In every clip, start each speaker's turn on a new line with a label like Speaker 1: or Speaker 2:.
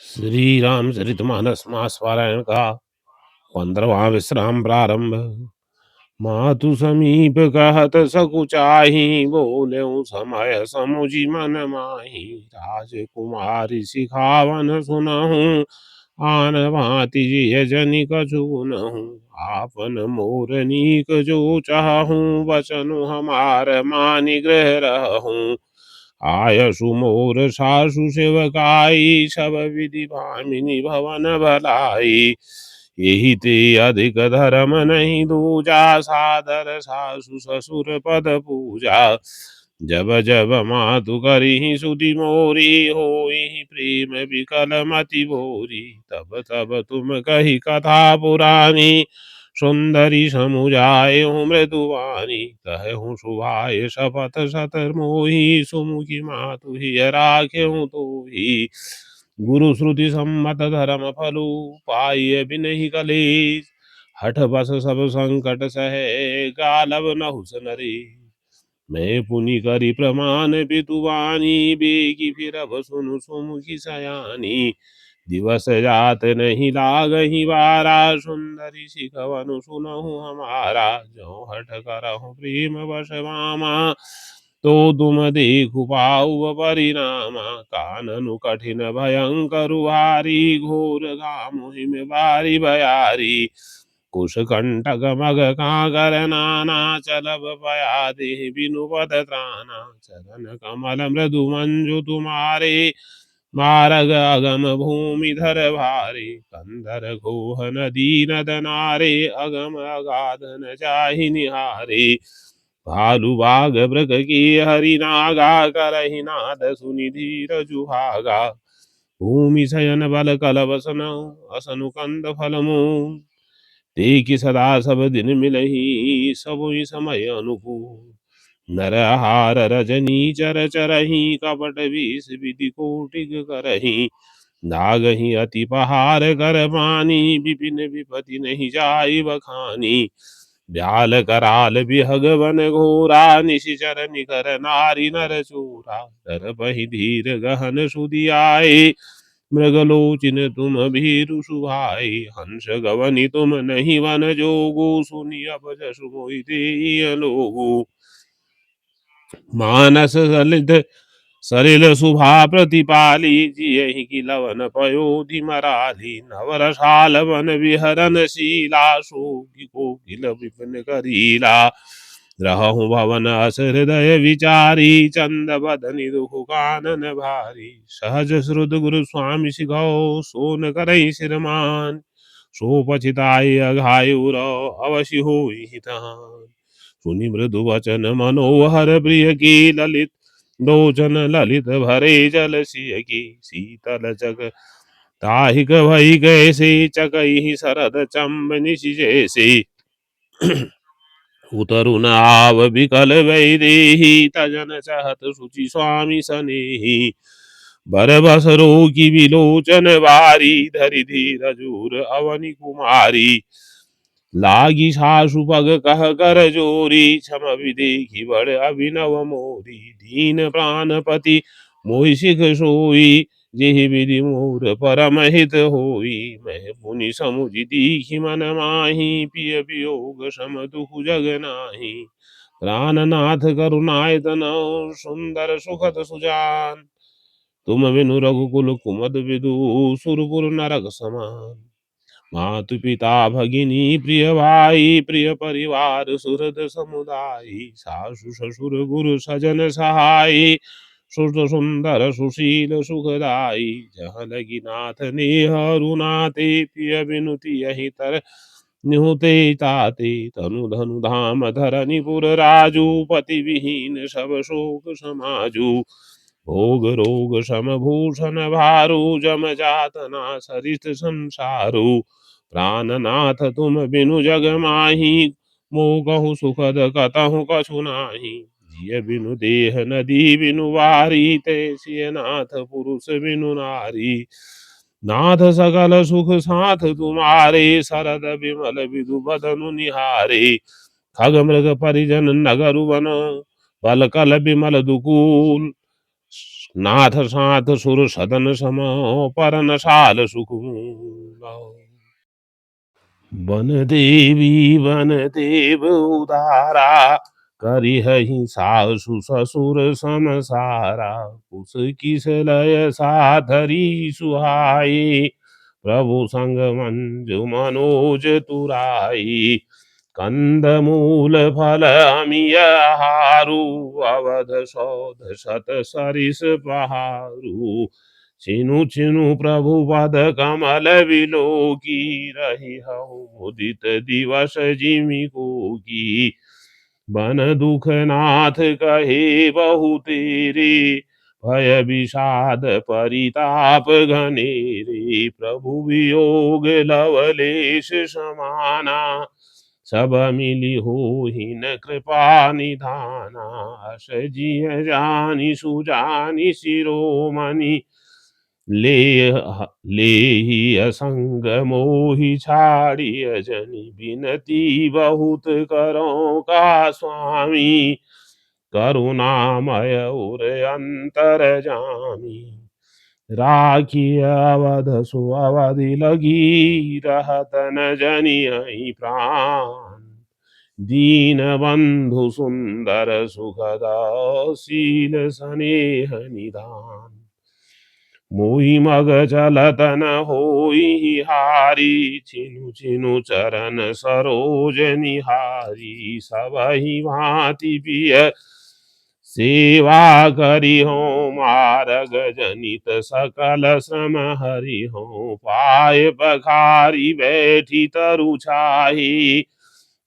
Speaker 1: श्री रामचरितमानस मास पारायण का 15वां विश्राम प्रारंभ। मातु समीप कहत सकुचाही, बोले समय समुझि मन माही। राजकुमारी सिखावन सुनहु, आन भांति जिय जनि कछु नहु। आपन मोरनीक जो चाहूं, वचनु हमार मानि गृह रहूं। आयसु मोर सासु सेवकाई, सब विधि भामिनी भवन भलाई। यही ते अधिक धर्म नहीं दूजा, सादर सासु ससुर पद पूजा। जब जब मातु करी सुधि मोरी, होई प्रेम विकल मति भोरी। तब तब तुम कही कथा पुरानी, सुंदरी समुझाए हूँ मृदुवानी। कहूँ सुभाय शपथ सत मोही, सुमुखी मातु ही राखे हूँ तो ही। गुरु श्रुति सम्मत धर्म फलु, पाइय बिनहि कलेश। हठ बस सब संकट सहे, गालव नहुस नरे। मैं पुनि करी प्रमाण पितुवानी, बेगी फिर अब सुनु सुमुखी सयानी। दिवस जात नहीं लागहि वारा, सुंदरी सिखवनु सुनहु हमारा। जो हठ करहु प्रेम वश वामा, तो तुम देखु पाऊ परिणामा। काननु कठिन भयंकर भारी, घोर घाम हिम बारी बयारी। कुश कंटक मग कागर नाना, चलब पया देह बिनु पद त्राना। चरण कमल मृदु मंजु तुम्हारे, मारग अगम भूमि धर भारे। कंधर गोह नदी नद नारे, अगम अगाध न जाहि निहारे। भालु बाग मृग की हरिनागा, करहि नाद सुनि धीर जुहागा। भूमि शयन बल कल वसन, असनु कंद फल मूल। देखि सदा सब दिन मिलही, सबुई समय अनुकूल। नरहार रजनी चर चरही, कपट विष विधि कोटिक करही। नागहि अति पहार कर पानी, विपिन विपति नहीं जाई बखानी। ब्याल कराल बिहग वन घोरा, निशिचर निकर नारी नर चोरा। डर बहि धीर गहन सुधियाए, मृगलोचन तुम भीरु सुभाई। हंस गवनि तुम नहीं वन जोगु, सुनि अब जसु मोहि देहि लोगु। मानस ललित सलिल सुभा प्रतिपाली, जियहि कि लवन पयोधि मराली। नवरसाल वन विहरन शीला, सोखि कोकिल विपिन करीला। रहु भवन अस हृदय विचारी, चंद बदनि दुख कानन भारी। सहज श्रुत गुरु स्वामी सिखौ, सोन करई सिरमान। सो पछिताय अघायुर, अवश्य होई हितान। सुनि मृदु वचन मनोहर प्रिय की, ललित लोचन ललित भरे जल सिय की। शीतल जग ताहिक भई कैसे, चकहि शरद चंब निशि जैसे। उतरु न आव बिकल वै देहि, तजन चहत सुचि स्वामी सनेहि। बर बस रोगी विलोचन बारी, धरि धीर जूर अवनि कुमारी। लागी सासु पग कह कर जोरी, क्षम विदेखी बड़ अभिनव मोरी। दीन प्राणपति मोहि सिख सोई, जेहि विधि मोर परम हित होई। मैं पुनि समुझि दीखि मन माही, पिय वियोग सम दुख जग नाही। प्राणनाथ करुणायतन, सुंदर सुखद सुजान। तुम बिनु रघुकुल कुमद विदु, सुरपुर नरक समान। मातु पिता भगिनी प्रिय भाई, प्रिय परिवार सुहृद समुदायी। सासु ससुर गुरु सजन सहाय, सुत सुंदर सुशील सुखदाई। जहाँ लगी नाथ नेह रुनाते, प्रिय बिनुति यही तर निहुते ताते। तनु धनु धाम धरनी पुर राजू, पति विहीन सब शोक समाजू। भोग रोग सम भूषण भारू, जम जातना सरित संसारू। प्राणनाथ तुम बिनु जग माही, मोह कहु सुखद कतहु कछु नाही। जिय बिनु देह नदी बिनु वारी, तैसिय नाथ पुरुष बिनु नारी। नाथ सकल सुख साथ तुम्हारे, सरद विमल विदु बदनु निहारे। खग मृग परिजन नगर वन, बल कल बिमल दुकूल। नाथ साथ सुर सदन सम, परन साल सुख मूला। वन देवी वन देव उदारा, करिहहि सासु ससुर समसारा। कुस किस लय साधरी सुहाई, प्रभु संग मंजु मनोज तुराई। कंदमूल फल अमिय हारु, अवध सौध शत सरिस बहारु। छिनु छिनु प्रभु पद कमल विलोकी, रही हऊ मुदित दिवस जिमि कोकी। बन दुख नाथ कहे बहु तेरे, भय विषाद परिताप घनेरे। प्रभु वियोग लवलेश समाना, सब मिली होहिन कृपा निधाना। अस जिय जानि सुजानि शिरोमणि, ले लेहि असंग मोहि छाड़िय जनि। बिनती बहुत करो का स्वामी, करुणामय उर अंतर जामी। राखिय अवध सु अवधि लगी, रहत न जनियै प्राण। दीन बंधु सुंदर सुखदा, शील स्नेह निधान। मोहि मग चलत न होई हारी, छिनु छिनु चरण सरोज निहारी। सबहि भांति पिय सेवा करी हो, मारग जनित सकल श्रम हरि हो। पाय पखारी बैठी तरु छाही,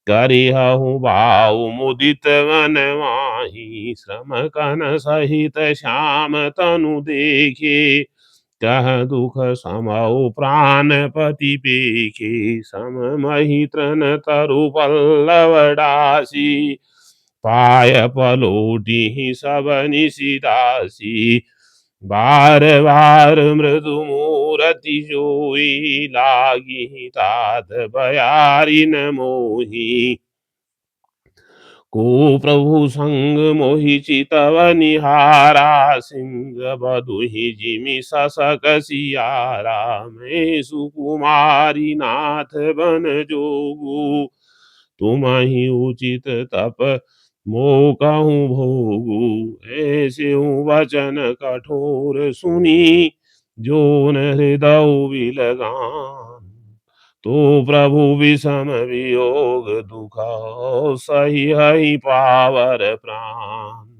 Speaker 1: करिहु भाव मुदित मन माही। श्रम कन सहित श्याम तनु देखे, कह दुख समौ प्राणपति पेखे। सम मही तृण तरु पल्लव डासी, पाय पलोटी सब निशिदासी। बार बार मृदु मूरति जोई, लागी तात बयारी न मोही। को प्रभु संग मोहि चितव निहारा, सिंह बधुहि जिमि ससक सियारा। मैं सुकुमारी नाथ बन जोगु, तुम्हि उचित तप मो कहूँ भोगु। ऐसे वचन कठोर सुनी, जो न हृदय विलगान। तो प्रभु विषम वियोग दुख, सही हई पावर प्राण।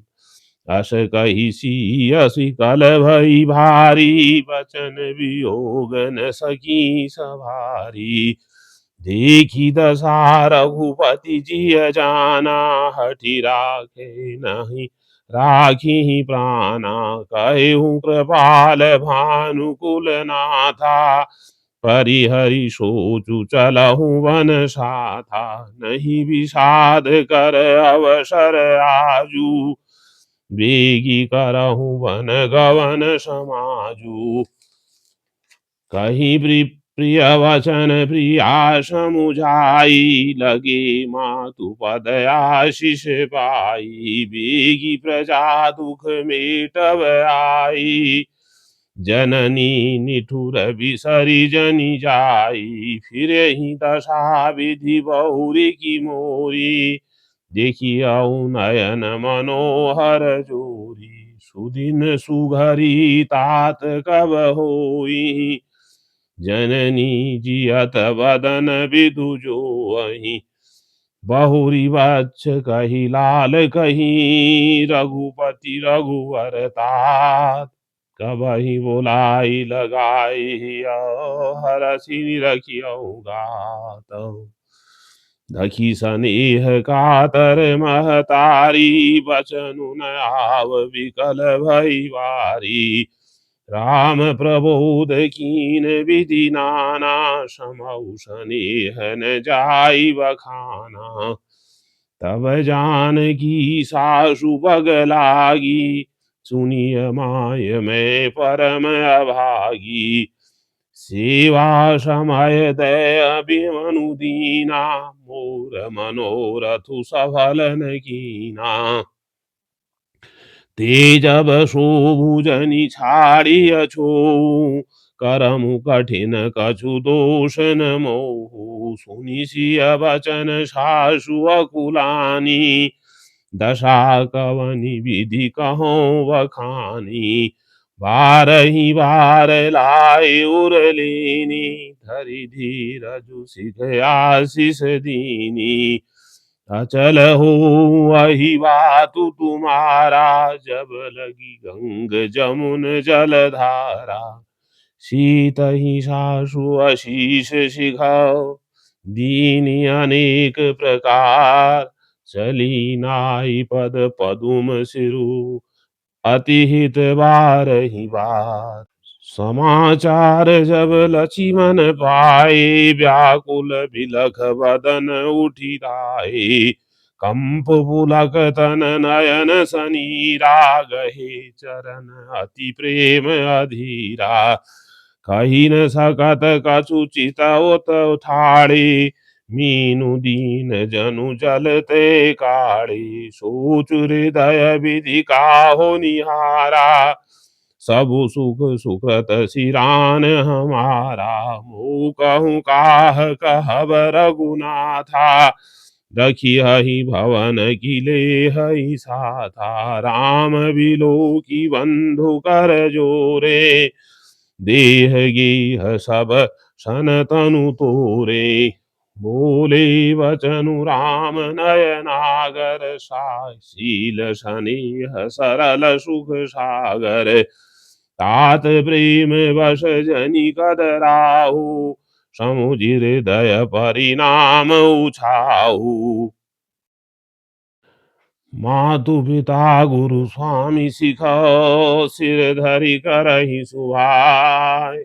Speaker 1: अस कही सियसि कल भई भारी, बचन वियोग न सकी सवारी। देखी दशा रघुपति जिय जाना, हठि राखे नहीं राखी प्राणा। कहूँ कृपाल भानुकुल नाथा, परिहरि सोचु चलहु वन साथा। नहीं विषाद कर अवसर आजू, वेगी करहु वन गवन समाजू। कहीं प्रिय वचन प्रिया समुझाई, लगे मातु पद आशीष पाई। बेगी प्रजा दुख मेटव आई, जननी निठुर बिसरी जनि जाई। फिर ही दशा विधि बहुरी की मोरी, देखियौ नयन मनोहर जोरी। सुदिन सुघरी तात कब होई, जननी जियत बदन विदु जोहि। बहुरी वत्स कही लाल कही, रघुपति रघुवर तात। कबहि बोलाई लगाई, हरसि रखियौ गात। दखी सनेह कातर महतारी, बचनु न आव विकल भई वारी। राम प्रबोध कीन विधि नाना, समौ सनेह न जाई बखाना। तब जानकी सासु बग लागी, सुनिय माय मैं परम अभागी। सेवा समय दय अभिमनु दीना, मोर मनोरथ सफल न कीना। ते जब सो भुजनि छाड़िय छोऊ, करमु कठिन कछु दोष न मोहु। सुनि सिय बचन सासु अकुलानी, दशा कवनि विधि कहो बखानी। बारही बार लाए उरलेनी, धरि धीरजु सिख आशीष दीनी। अचल हो वही बातु तुम्हारा, जब लगी गंग जमुन जलधारा। शीत ही सासु आशीष सिखाओ, दीनी अनेक प्रकार। चली नाई पद पदुम सिरु, अति हित बारही बार। समाचार जब लक्ष्मण पाए, व्याकुल बिलख बदन उठि राए। कंप पुलक तन नयन सनीरा, गहे चरण अति प्रेम अधीरा। कही न सकत कछु चितवत ठाड़े, मीनु दीन जनु जलते काढ़े। सोचु हृदय विधि काहु निहारा, सबु सुख सुखत सिरान हमारा। मो कहूँ काह कहब रघुनाथा, रखियहि भवन की लेहहि साथा। राम बिलो की बंधु कर जोरे, देह गेह सब सन तनु तोरे। बोले वचनु राम नयनागर, शील स्नेह सरल सुख सागर। तात प्रेम वश जनि कदराहु, समुझ हृदय परिणाम उछाहु। मातु पिता गुरु स्वामी सिखो, सिर धरि करहि सुभाय।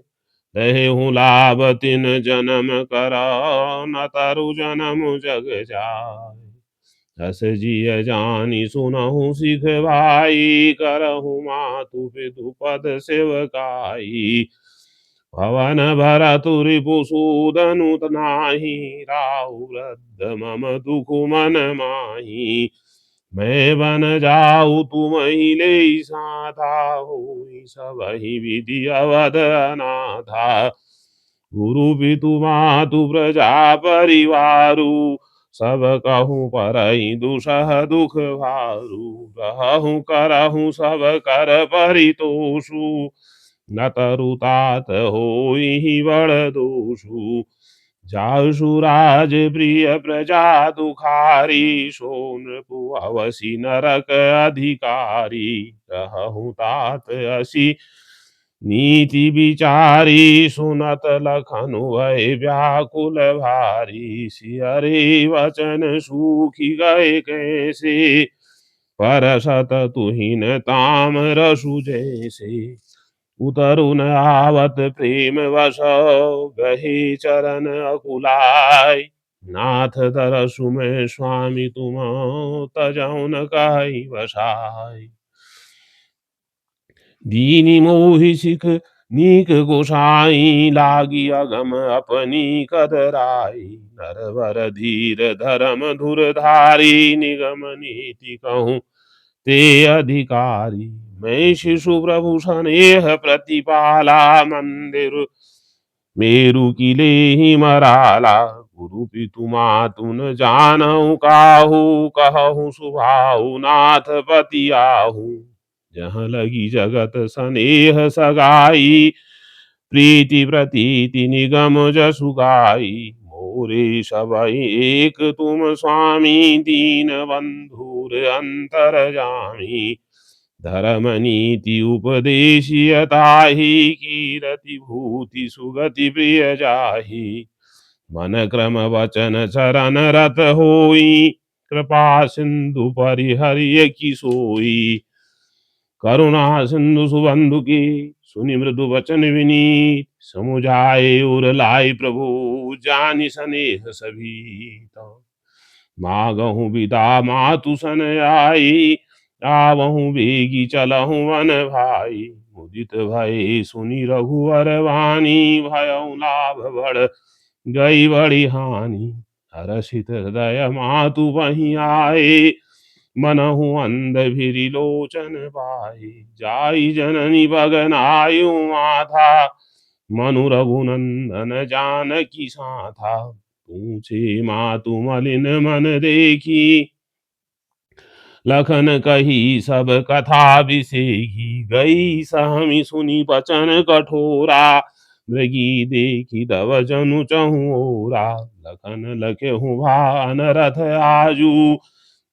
Speaker 1: देहु लाभ तिन जन्म करो, न तरु जन्म जग जाय। दस जिय जानी सुनहु सिख भाई, करहु मातु पितु पद सेवकाई। पवन भरतु रिपुसूदनु नाही, राहु वृद्ध मम दुख मन माही। मैं बन जाऊँ तुम ही ले साथा, होई सब ही विधि अवध अनाथा। गुरु पितु मातु प्रजा परिवारु, सब कहूँ परहि दुसह दुख भारु। रहूँ करहूँ सब कर परितोषु, न तरु तात होई बड़ दोषु। जाऊ सुराज प्रिय प्रजा दुखारी, सो नृपु अवसि नरक अधिकारी। रहूँ तात असी नीति विचारी, सुनत लखनु भय व्याकुल भारी। सियरे वचन सूखी गए कैसे, परसत तुहिन ताम्र जैसे। उतरु न आवत प्रेम वश, गहे चरण अकुलाय। नाथ दरसु मैं स्वामी तुम, तजौ न काई बसाय। दीनी मोहि सिख नीक गोसाई, लागी अगम अपनी कदराई। नरवर धीर धर्म धुर धारी, निगम नीति कहूँ ते अधिकारी। मैं शिशु प्रभु स्नेह प्रतिपाला, मंदिर मेरु की लेहि मराला। गुरु पितु मातु न जानहु काहू, कहूँ सुभाऊ नाथ पति आहू। जहाँ लगी जगत स्नेह सगाई, प्रीति प्रतीति निगम जसु गाई। मोरे सबहि एक तुम स्वामी, दीन बंधुर अंतर जामी। धर्म नीति उपदेशियताहि, कीरति भूति सुगति प्रिय जाहि। मन क्रम वचन चरण रत होई, कृपा सिंधु परिहरिय की सोई। करुणा सिंधु सुबंधु की, सुनि मृदु वचन विनीत। समुझाए उर लाई प्रभु, जानि स्नेह सभी। मागहु बिदा मातु सन आई, आवहु बेगी चलहु वन भाई। मुदित भय सुनि रघुवर वाणी, भयउ लाभ बड़ गई बड़ी हानि। हरषित हृदय मातु वहीं आए, मनहु अंधभिरिलोचन पाहि। जाई जननी बगनायु माथा, मनु रघुनंदन जानकी साथा। पूछे मातु मलिन मन देखी, लखन कही सब कथा बिसेही। गई सहमी सुनी बचन कठोरा, मृगी देखी तब जनु चहुरा। लखन लखहु भान रथ आजू,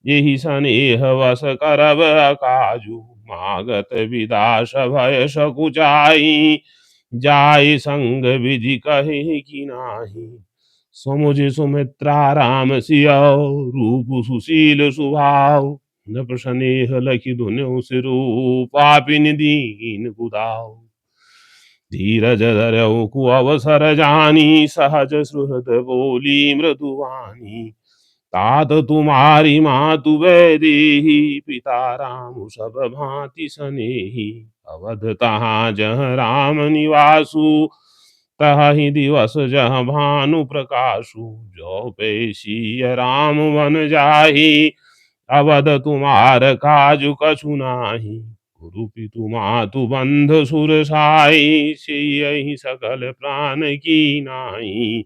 Speaker 1: यही स्नेह वस करब काजू। मागत विदास भय सकुचाई, जाय संग विधि कहे कि नाही। समुझ सुमित्रा राम सिया, रूप सुशील सुभाव। नृप स्नेह लखि धुन्यो सिरु, पापिन दीन कुदाव। धीरज धरऊ कु अवसर जानी, सहज सुहृद बोली मृदुवानी। तात तुम्हारी मातु वैदेही, पिता राम सब भांति सनेही। अवध तहाँ जह राम निवासु, तहि दिवस जह भानु प्रकाशु। जो पेशी राम वन जाहि, अवध तुम्हार काजु कछु नाही। कुरूपी मातु बंध सुर साई, सियहि सकल प्राण की नाई।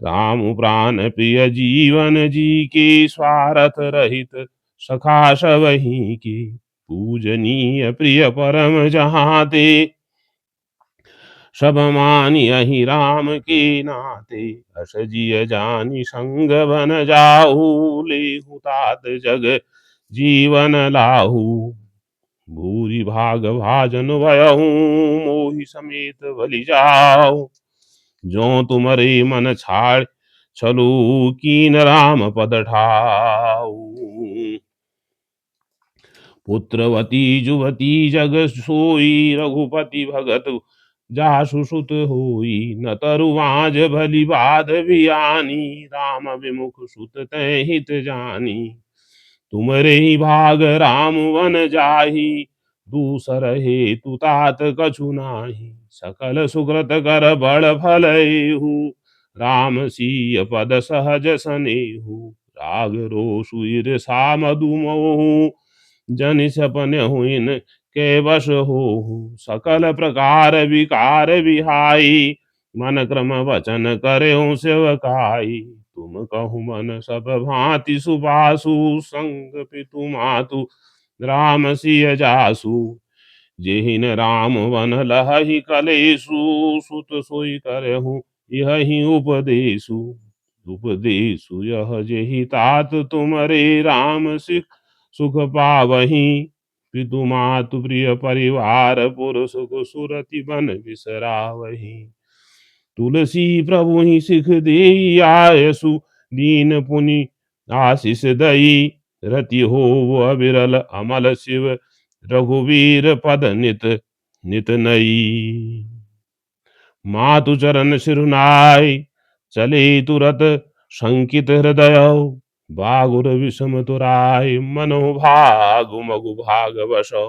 Speaker 1: राम प्राण प्रिय जीवन जी के, स्वार्थ रहित सखा सबहि के। पूजनीय प्रिय परम जहाँ ते, सब मानियहि राम के नाते। हस जिय जानि संग बन जाहु, लेहु तात जग जीवन लाहू। भूरि भाग भाजन भयहूँ, मोहि समेत बलि जाओ। जो तुमरे मन छाड़ छलु, कीन राम पद ठाऊ। पुत्रवती जुवती जग सोई, रघुपति भगत जासु सुत होई। न तरुआज भली बाध बियानी, राम विमुख सुत तै हित जानी। तुमरे ही भाग राम वन जाहि, दूसर हेतु तात कछु नाही। सकल सुकृत कर बड़ भलहु, राम सीय पद सहज सनेहु। राग रोषु ईर्षा मधु मोहु, जनि सपन हुइन के वश होहु। सकल प्रकार विकार विहाई, मन क्रम वचन करहु सेवकाई। तुम कहु मन सब भांति सुबासु, संग पितु मातु राम सिय जासु। जेहिन राम वन लहहि कलेसु, सुत सोई करहु यही उपदेसु। उपदेसु यह जेहि तात तुमरे, राम सिख सुख पावहीं। पितु मातु प्रिय परिवार, पुर सुख सुरति बन बिसरावहीं। तुलसी प्रभु ही सिख देई आयसु, दीन पुनि आशीष दई। रति हो अविरल अमल शिव, रघुवीर पद नित नित नई। मातु चरण सिरुनाई, चले तुरत शंकित हृदय। बागुर विषम तुराय, मनोभाग मगु भाग वशो।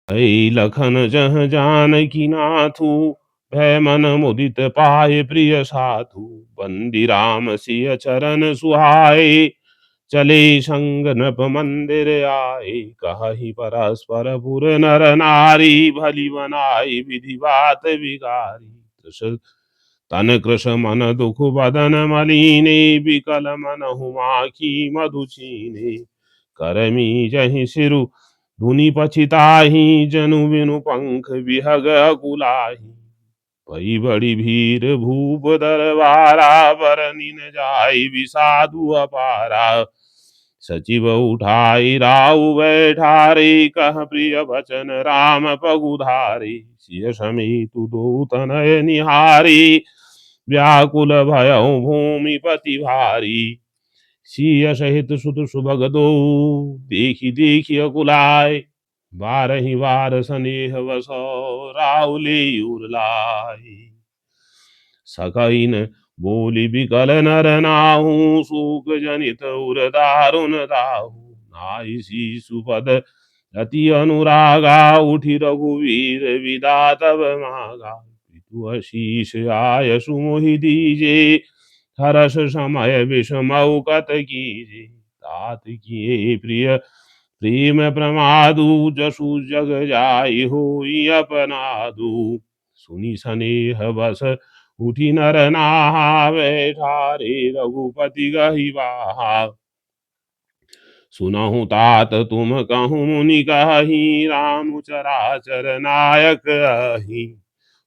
Speaker 1: ऐ लखन जह जानकी नाथू, भय मन मुदित पाए प्रिय साधु। बंदी राम सिय चरण सुहाए, चले संग नृप मंदिर आए। कहि परस्पर पुर नर नारी, भली बनाई विधि बात बिगारी। तन कृश मन दुख बदन मलीने, बिकल मन हुमाखी मधु चीने। करमी जहि सिरु धुनि पछिताहि, जनु बिनु पंख विहग अकुलाहि। पई बड़ी भीर भूप दरबारा, बरनि न जाय विषादु अपारा। सचिव उठाई राउ बैठारे, कह प्रिय वचन राम पगुधारे। सिय समेतु दो तनय निहारी, व्याकुल भयउ भूमिपति भारी। सिय सहित सुत सुभग दो, देखी देखी अकुलाय। बारहि बार सनेह वसो, राउले उरलाय। सकइन बोली बिकल नर नाहु, शोक जनित उर दारुन दाहु। नाई शीशु पद अति अनुरागा, उठि रघुवीर विदा तब मागा। पितु आशीष आयसु मोहि दीजे, हरष समय विषमौ कत कीजे। तात किए प्रिय प्रेम प्रमादु जसु जग जाई होई अपनादु। सुनी सनेह बस उठी नर नहावे ठारे रघुपति गहि बाहा। सुनहु तात तुम कहूँ मुनि कही राम चराचर नायक अहि।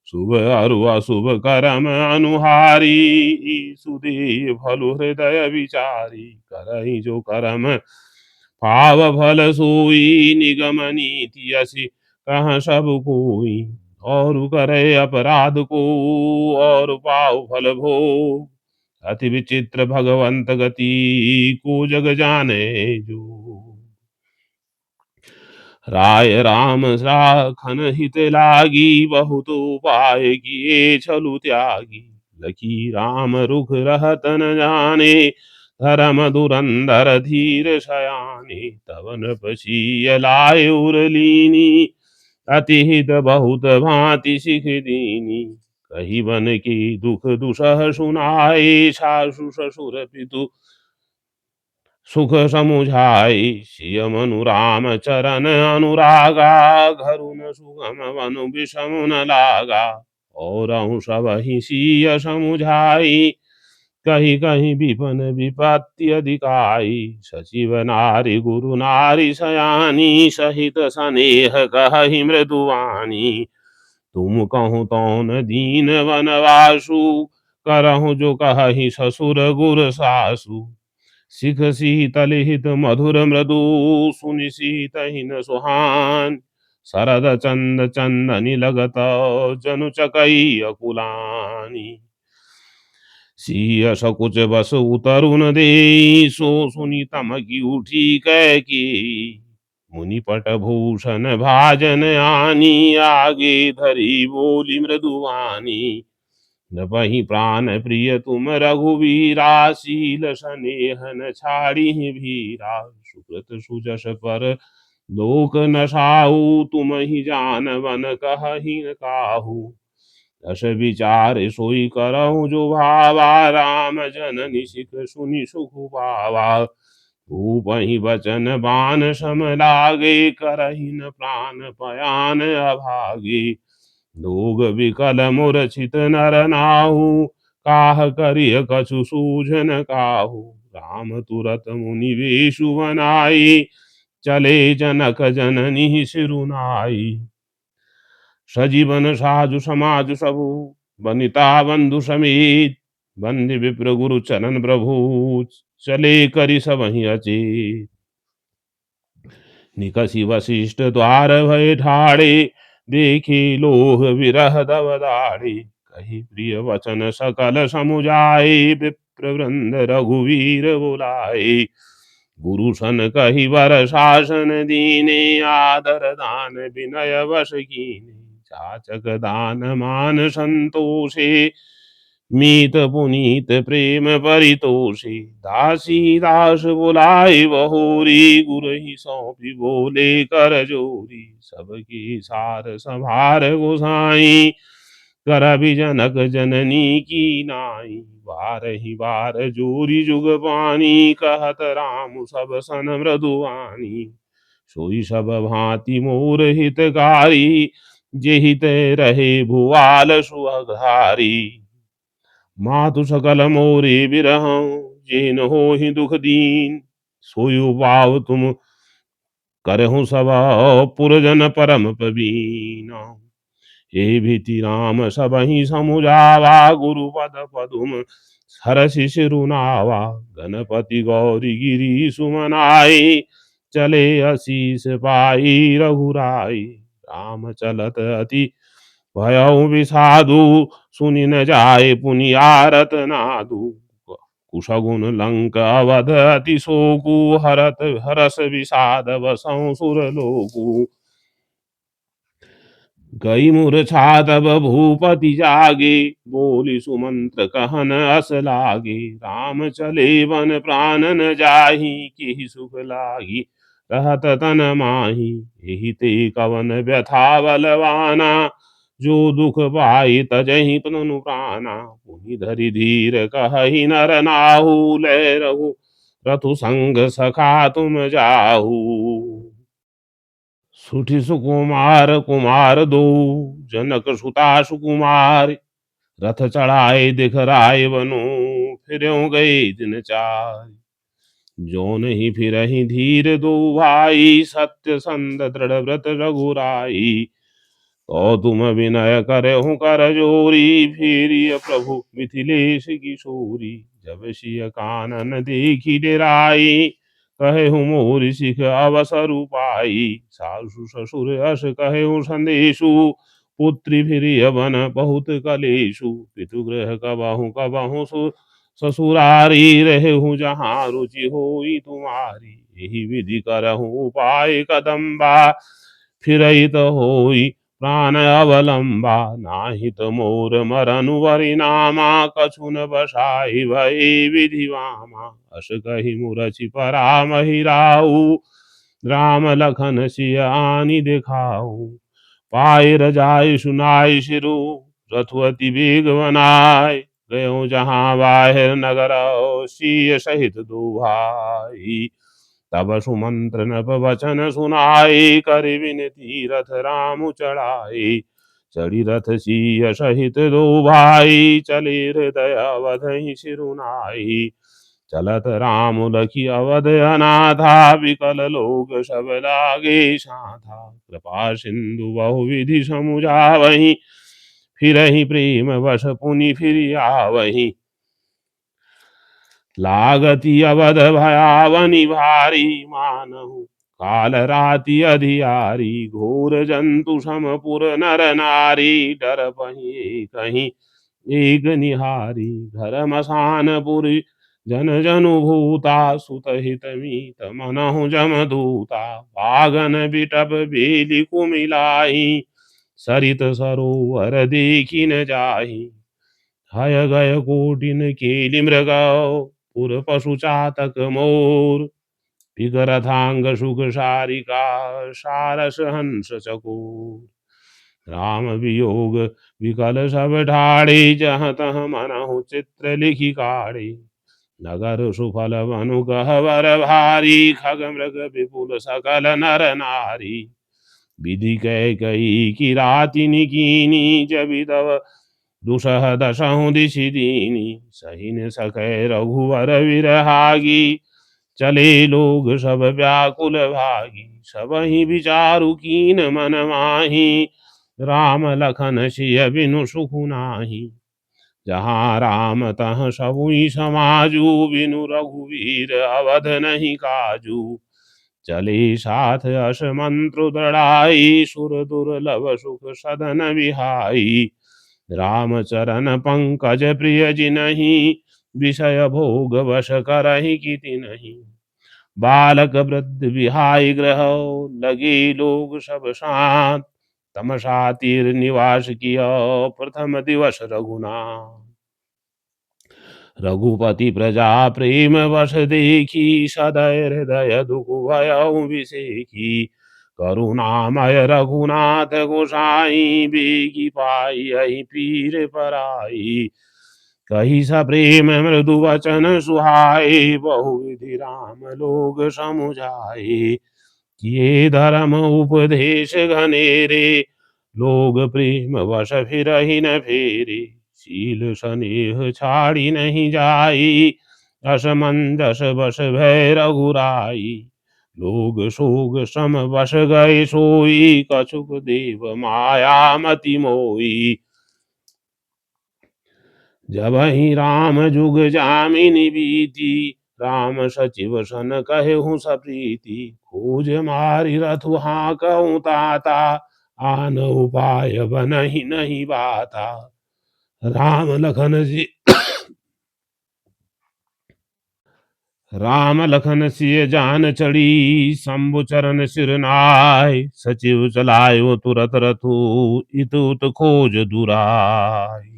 Speaker 1: शुभ अरु अशुभ करम अनुहारी सुदेव फलु हृदय विचारी। करहि जो करम पाव फल सोई निगम नीति असि कह सब कोई। और करे अपराध को और पाव फल भोग। अति विचित्र भगवंत गति को जग जाने जो। राय राम राखन हित लागी बहुत उपाय किए छलु त्यागी। लखी राम रुख रहत न जाने धर्म धुरंधर धीर शयाने। तब नृपसीय लाय उरलीनी अति हित बहुत भांति सिख दीनी। कही बन की दुख दुसह सुनाए सासु ससुर पितु सुख समुझाई। सिय मनु राम चरण अनुरागा घरु न सुगम वनु विषम न लागा। और सब ही सिय समुझाई कही कही विपन विपत्ति अधिकाई। सचिव नारी गुरु नारी सयानी सहित स्नेह कहि मृदुवानी। तुम कहूँ तौन दीन वनवासु करहु जो कहि ससुर गुर सासु। सिख शीतल हित मधुर मृदु सुनि सीत हिन सुहान। शरद चंद चंदनि लगत जनु चकई अकुलानी। सिय सकुच बस उतरुन दे सो सुनि तमकी उठी कैकी। मुनि पट भूषण भाजन आनी आगे धरी बोली मृदुवानी। न बही प्राण प्रिय तुम रघुवीरा शील स्नेह न छाड़ी भीरा। सुकृत सुजस पर लोक नसाऊ तुम ही जानवन कहि न काहू। दस विचार सोई करहु जो भावा राम जननी सिख सुनि सुख पावा। भूपहि बचन बान सम लागे करहि न प्राण पयान अभागे। लोग विकल मूर्छित नर नाहु काह करिय कछु सूझन काहू। राम तुरत मुनि वेशु बनाई चले जनक जननी सिरुनाई। सजीवन साजु समाजु सबु बनिता बंधु समेत। बंदि विप्र गुरु चरण प्रभु चले करि सब ही अचेत। निकषि वशिष्ठ द्वार भय ठाड़े देखे लोह विरह दव दाढ़े। कही प्रिय वचन सकल समुझाए विप्र वृंद रघुवीर बुलाए। गुरु सन कही वर शासन दीने आदर दान विनय वश कीने। चाचक दान मान संतोषे मीत पुनीत प्रेम परितोषे। दासी दास बुलाए बहोरी गुरु ही सौंपी बोले कर जोरी। सबके सार संभार गोसाई कर भी जनक जननी की नाई। बार ही बार जोरी जुग पानी कहत राम सब सन मृदुवानी। सोई सब भांति मोर हितकारी जेहित रहे भुआल सुअधारी। मातु सकल मोरे बिरहं जेन हो ही दुख दीन। सोयु पाव तुम करहु सब पुरजन परम पवीना। हे भीति राम सबहि समुझावा गुरु पद पदुम हरषि सिरुनावा। गणपति गौरी गिरी सुमनाई चले असीस पाई रघुराई। राम चलत अति भयउ विषादु सुनि न जाय पुनि आरत नादु। कुशगुन लंक अवध अति शोकु हरत हरस विषाद बसौ सुर लोकु। गई मूर्छा तब भूपति जागे बोली सुमंत्र कहन अस लागे। राम चले वन प्राण न जाहि कि सुख लागी रहत तन माही। एहि ते कवन व्यथा बलवाना जो दुख पाई तजहि तनु प्राणा। पुनि धरि धीर कहि नर नाहु लय रहु रथु संग सखा तुम जाहू। सुठी सुकुमार कुमार दो, जनक सुता सुकुमार, रथ चढ़ाए दिखराए बनु, फिर गए दिन चार। जो नहीं फिर धीर दो भाई, सत्य संद दृढ़ व्रत रघुराई। तो तुम विनय करे हूँ कर जोरी, फिरिय प्रभु मिथिलेश किशोरी। जब सिय कानन देखी डेराई, कहे हूँ मोर सिख अवसर पाई। सासु ससुर अस कहे हूँ संदेशु, पुत्री फिरिय बन बहुत कलेशु। पितुगृह कबहु कबहु ससुरारी, रहे हूँ जहाँ रुचि होई तुम्हारी। यही विधि करहूँ उपाय कदम्बा, फिरहित होई प्राण अवलंबा। नाहित मोर मरनु परिणामा, कछु न बसाई भई विधि वामा। अस कही मुरचि परामहि राऊ, राम लखन सिय आनि दिखाऊ। पाय रजाई सुनाई सिरु, रथुअति वेग बनाए। गयो जहाँ बाहिर नगर, सिय सहित दो भाई। तब सुमंत्र नभ वचन सुनाई, कर विनती रथ राम चढ़ाई। चढ़ी रथ सिय सहित दो भाई, चले हृदय अवधहि सिरुनाई। चलत राम लखी अवध अनाथा, विकल लोग सब लागे साथा। कृपा सिंधु बहुविधि समुझावहि, फिरहि प्रेम वश पुनि फिर आवहि। लागति अवध भयावनि भारी, मानहु काल राति अधियारी। घोर जंतु समपुर नर नारी, डर पही कहीं एक निहारी। धर्मसानपुरी जन जनु भूता, सुत हित मीत मनहु जम दूता। बागन बिटप बेली कुमिलाही, सरित सरोवर देखी न जाही। हय गय कोटिन केलि मृगौ, पुर पशु चातक मोर। विगरथांग सुख सारिका, सारस हंस चकोर। राम वियोग विकल सब ठाड़े, जहाँ तहाँ मनहु चित्र लिखि काढ़े। नगर सुफल मनु गहवर भारी, खग मृग विपुल सकल नर नारी। विधि कह कही कि राति निकीनी, जबि तव दुसह दशहु दिशि दीनी। सही न सकै रघुवर विरहागी, चले लोग सब व्याकुल भागी। सबहि विचारु कीन मन माही, राम लखन सिय बिनु सुख नाही। जहाँ राम तहाँ सबुई समाजू, बिनु रघुवीर अवध नहीं काजू। चले साथ अस मंत्र दृढ़ाई, सुर दुर्लभ सुख सदन विहाई। राम चरण पंकज प्रिय जिनहि, विषय भोग वश करहि किति नहीं। बालक वृद्ध विहाई ग्रह, लगे लोग सब शांत। तमसा तीर निवास किया, प्रथम दिवस रघुनाथ। रघुपति प्रजा प्रेम वश देखी, सदय हृदय दुख भयउ विसेखी। करुणामय रघुनाथ गोसाई, बेगी पाई यही पीर पराई। कही स प्रेम मृदु वचन सुहाए, बहुविधि राम लोग समुझाए। किए धर्म उपदेश घनेरे, लोग प्रेम वश फिरहि न फेरे। शील स्नेह छाड़ी नहीं जाई, असमंजस बस भय रघुराई। लोग सोग सम बस गए सोई, कछुक देव माया मति मोई। जब ही राम जुग जामिनी बीती, राम सचिव सन कहूँ सप्रीति। खोज मारी रथु हाँकहूँ ताता, आन उपाय बनहि नहीं बाता। राम लखन सिय जान चढ़ी, शंभु चरण सिर नाय। सचिव चलायो तुरत रथु, इत उत खोज दुराई।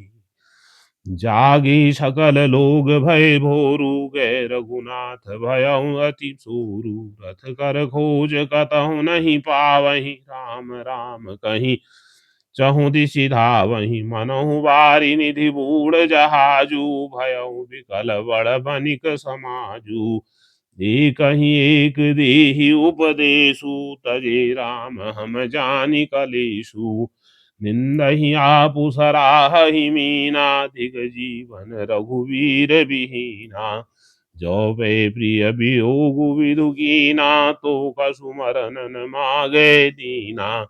Speaker 1: जागी सकल लोग भय भोरु, गए रघुनाथ भयउ अति सूरु। रथ कर खोज कतहु नहीं पावहीं, राम राम कहीं चहु दिशि धावहीं। मनहु बारी निधि बूढ़ जहाजू, भयउ विकल बड़ बनिक समाजू। एक ही एक देहि उपदेशु, तजे राम हम जानि कलेषु। निंदहि आपु सराहहि मीना, दिग जीवन रघुवीर विहीना। जो पे प्रिय वियोगु विदु कीना, तो कसु मरनन मागे दीना।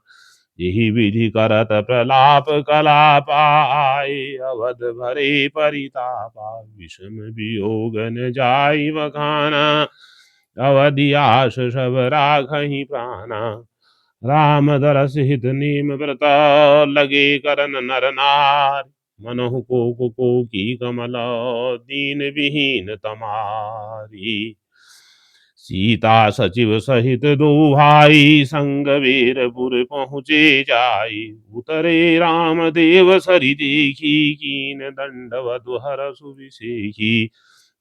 Speaker 1: यही विधि करत प्रलाप कलापा, आए अवध भरे परितापा। विषम वियोग न जाई बखाना, अवधि आस सब राखहि प्राणा। राम दरस हित नीम व्रत, लगे करन नर नार। मनहु को की कमल, दीन विहीन तमारी। सीता सचिव सहित दो भाई, संग वीरपुर पहुँचे जाई। उतरे राम देव सरि देखी, कीन दंडवत हरषु विसेखी।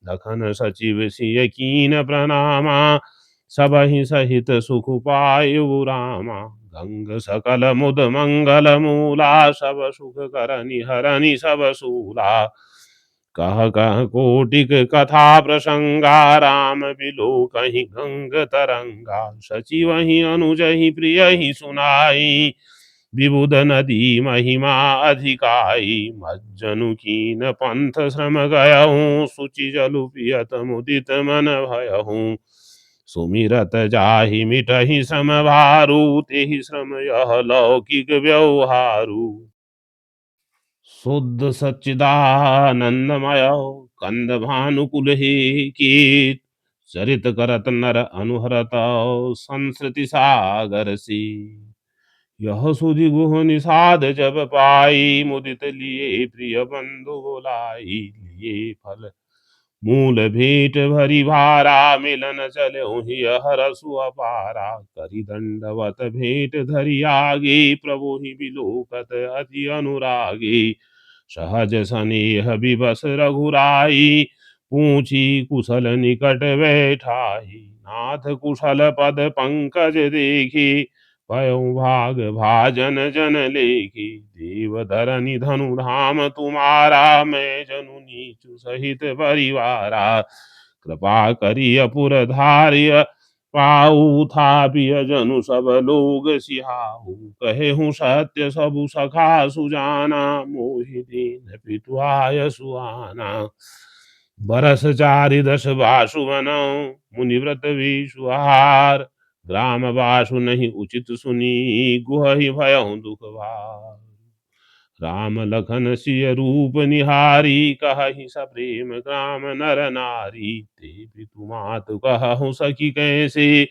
Speaker 1: लखन सचिव सिय कीन प्रणामा, सबहि सहित सुख पायु रामा। गंग सकल मुद मंगल मूला, सब सुख करनि हरनि सब सूला। कह कह कोटिक कथा प्रसंगा, राम बिलो कहीं गंग तरंगा। सचिव ही अनुज ही प्रिय ही सुनाई, विबुध नदी महिमा अधिकाई। मज्जनु कीन पंथ श्रम गयहूँ, सुचि जलु पियत मुदित मन भयहूँ। सुमिरत जाहि मिटहि श्रम भारू, तेहि श्रम यह लौकिक व्यवहारू। शुद्ध सच्चिदानंदमय कंद भानुकुल हे कीट, चरित करत नर अनुहरत संस्कृति सागर सी। यह सुधि गुह निषाद जब पाई, मुदित लिए प्रिय बंधु बोलाई। लिए फल मूल भेंट भरी भारा, मिलन चलो ही हरसु अपारा। करि दंडवत भेंट धरि आगे, प्रभु ही बिलोकत अति अनुरागी। सहज स्नेह विवश रघुराई, पूछी कुशल निकट बैठाई। नाथ कुशल पद पंकज देखी, पयो भाग भाजन जन लेखी। देव धरनि धनु धाम तुम्हारा, मैं जनु नीचु सहित परिवारा। कृपा करी अपुर धार्य, पाऊ थापिय जनु सब लोग सिहाऊ। कहे हूँ सत्य सबु सखा सुजाना, मोहि दीन पितुआय सुहाना। बरस चारि दस बासु बनौ, मुनिव्रत विषुहार। ग्राम वासु नहीं उचित सुनी, गुहहि भयउ दुख भार। राम लखन सिय रूप निहारी, कहहि सप्रेम ग्राम नर नारी। ते पितु मातु कहु सखी कैसे,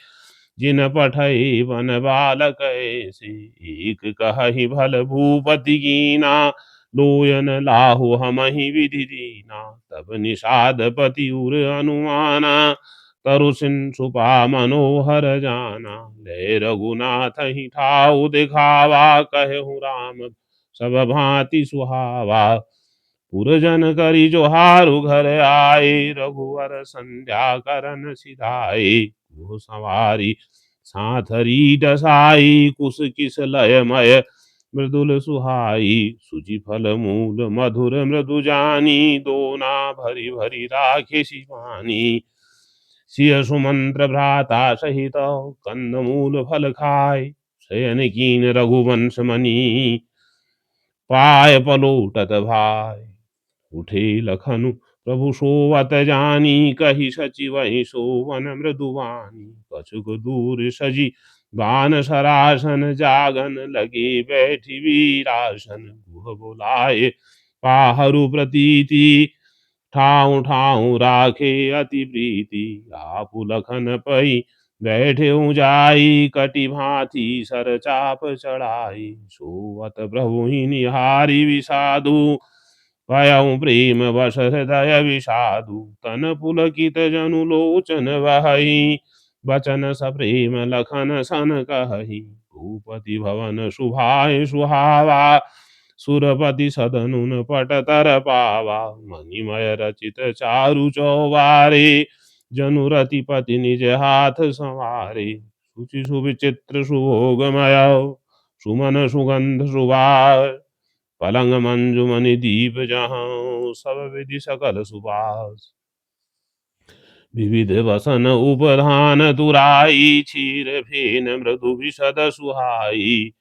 Speaker 1: जिन पठई वन बालक ऐसे। एक कहहि भल भूपति कीना, लोयन लाहु हमहि विधि दीना। तब निषाद पति उर अनुमाना, तरु सुपा मनोहर जाना। ले रघुनाथ ही ठाउ दिखावा, कहु राम सब भांति सुहावा। पुरजन करी जोहारु घर आए, रघुवर संध्या करन सिधाए। वो सवारी साथरी डसाई, कुश किस लय मय मृदुल सुहाई। सुचि फल मूल मधुर मृदु जानी, दोना भरी भरी राखे शिवानी। सिय सुमंत्र भ्राता सहित, कंद मूल फल खाय। शयन कीन रघुवंश मनी, पाय पलोटत भाय। उठे लखनु प्रभु सोवत जानी, कही सचिवहि सोवन मृदुवानी। कछुक दूर सजी बान सरासन, जागन लगे बैठी वीरासन। गुह बुलाए पाहरु प्रतीति, ठाऊ ठाऊ राखे अति प्रीति। आपु लखन पई बैठे जाई, कटि भांति सर चाप चढ़ाई। सोवत प्रभु ही निहारी विषादु, भयउ प्रेम वश हृदय विषादु। तन पुलकित जनु लोचन वहई, बचन सप्रेम लखन सन कहई। भूपति भवन शुभाय सुहावा, सुरपति सदनुन पट तर पावा। मणिमय रचित चारु चौबारे, जनु रतिपति निज हाथ संवारे। सुचि सुविचित्र सुभोगमय, सुमन सुगंध सुभाय। पलंग मंजुमणि दीप जहाँ, सब विधि सकल सुबास। विविध वसन उपधान तुराई, क्षीर फेन मृदु विशद सुहाई।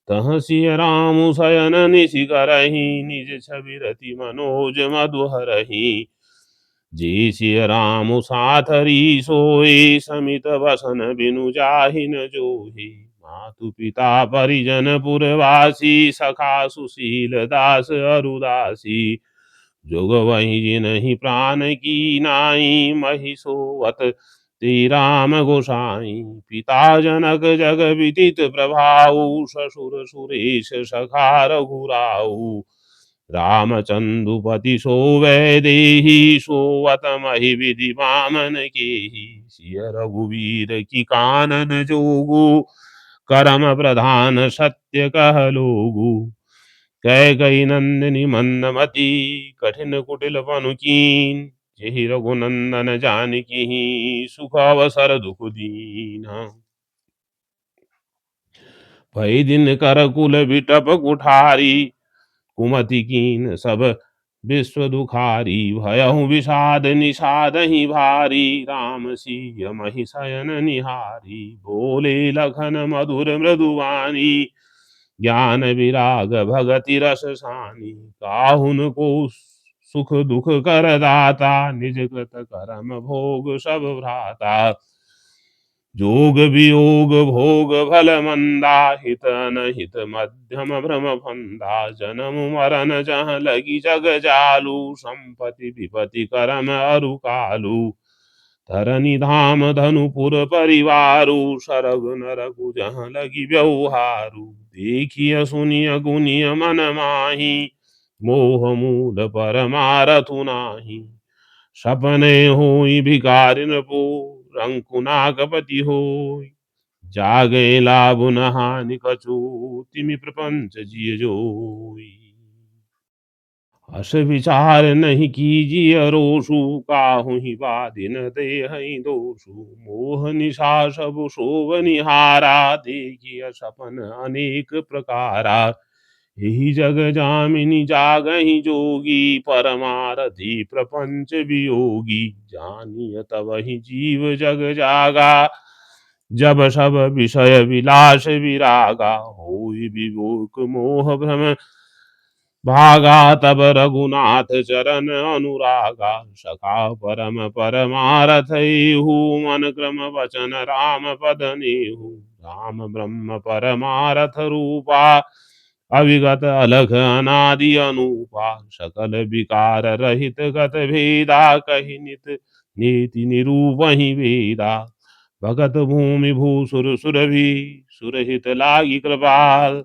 Speaker 1: तह सिय राम शयन निशि करही, निज छवि रति मनोज मधु हरहि। जी सिय राम साथरी सोई, समित वसन बिनु जाहि न जोही। मातु पिता परिजन पुरवासी, सखा सुशील दास अरुदासी। जोग वही जिनहि प्राण की नाई, महिषोवत श्री राम गोसाई। पिता जनक जग विदित प्रभाऊ, ससुर सुरेश सखा रघुराऊ। रामचंद्रपति सो वैदेही, सोवत महि विधि वामन केही। सिय रघुवीर की कानन जोगु, करम प्रधान सत्य कह लोगु। कैकेयी नंदिनी मंदमती, कठिन कुटिल पनु कीन। जेहि रघुनंदन जानकी, सुख अवसर दुख दीना। भई दिन कर कुल बिटप कुठारी, कुमति कीन सब विश्व दुखारी। भयहु विषाद निषाद ही भारी, राम सिय महि शयन निहारी। बोले लखन मधुर मृदुवाणी, ज्ञान विराग भगति रस सानी। काहुन को सुख दुख कर दाता, निज कृत करम भोग सब भ्राता। जोग वियोग भोग भल मंदा, हित अनहित मध्यम भ्रम फंदा। जन्म मरण जहाँ लगी जग जालू, संपत्ति विपत्ति करम अरु कालू। धरनी धाम धनुपुर परिवारु, सरग नरकु जहाँ लगी व्यवहारु। देखिय सुनिय गुनिय मन माही, मोह मूल परमारथु नाही। सपने होई भिखारिन पो, रंकुनाकपति होई। जागे लाभ न हानि कछु, तिमि प्रपंच जिय जोई। हस विचार नहीं कीजिए रोषु, काहू ही बाधिन देहि दोषु। मोह निशा सब शोभ निहारा, देखिय सपन अनेक प्रकारा। यही जग जामिनी जागहि जोगी, परमारथी प्रपंच वियोगी। जानिय तब ही जीव जग जागा, जब सब विषय विलास विरागा। होई विवेक मोह भ्रम भागा, तब रघुनाथ चरण अनुरागा। सखा परम परमारथ एहु, मन क्रम वचन राम पद नेहु। राम ब्रह्म परमारथ रूपा, अविगत अलख अनादि अनूपा। सकल विकार रहित गत भेदा, कहि नित नीति निरूपहि वेदा। भगत भूमि भूसुर सुरभि, सुरहित लागी कृपाल।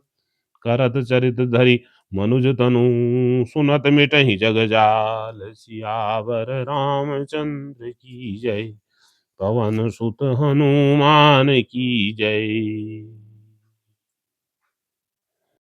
Speaker 1: करत चरित धरि मनुज तनु, सुनत मिटहि जग जाल। सियावर रामचंद्र की जय, पवन सुत हनुमान की जय।